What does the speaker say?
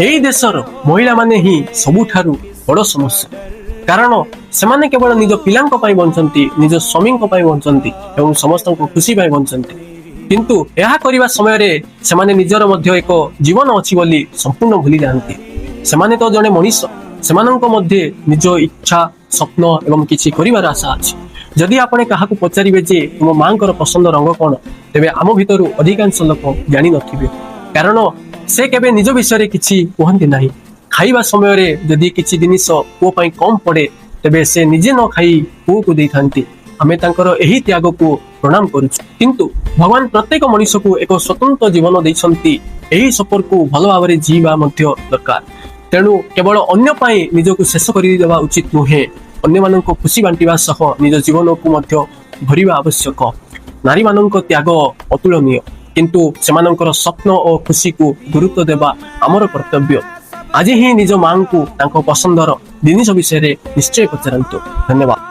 एई देशर महिला माने ही सबुठारु बड़ समस्या। कारण सेमाने केवल निज पिलांक पई बंचंती, निज स्वामींक पई बंचंती एवं समस्तको खुशी पई बंचंती। किंतु यह करिबा समय रे सेमाने निजर मध्य एक जीवन अछि बोली संपूर्ण भूली जांती। सेमाने तो जने मनुष्य, सेमानंक मध्य निज इच्छा स्वप्न एवं किछि करिवार आशा अछि। जदि आपने काहाकु पचारिबे जे तुम मांकर पसंद रंग कोन, तेबे आम भितरु अधिकांश लोक जानि नथिबे। कारण से केबे निज विषय किछि कहंती नाही। खाइबा समय रे जदि किछि जिनिस पुओ पई कम पड़े, तेबे से निजे न खाई पुओ को देथांती। आमे तांकर एही त्याग को प्रणाम करूछु। किंतु भगवान प्रत्येक मनुष्य को एक स्वतंत्र जीवन दैछंती। एही सफर को भलो भाबरे जीवा मध्य दरकार। तेणु केवल अन्य पाई निजको शेष करि देबा उचित नुहे। अन्य माननको खुशी बांटिबा सह निज जीवन को मध्य भरिबा आवश्यक। नारी माननको त्याग अतुलनीय, किंतु सेमानଙ୍କର स्वप्न और खुशी को गुरुत्व देबा आमर कर्तव्य। आज ही निज मां को तांको पसंदर जिनिस विषय निश्चय पचारंतु। धन्यवाद।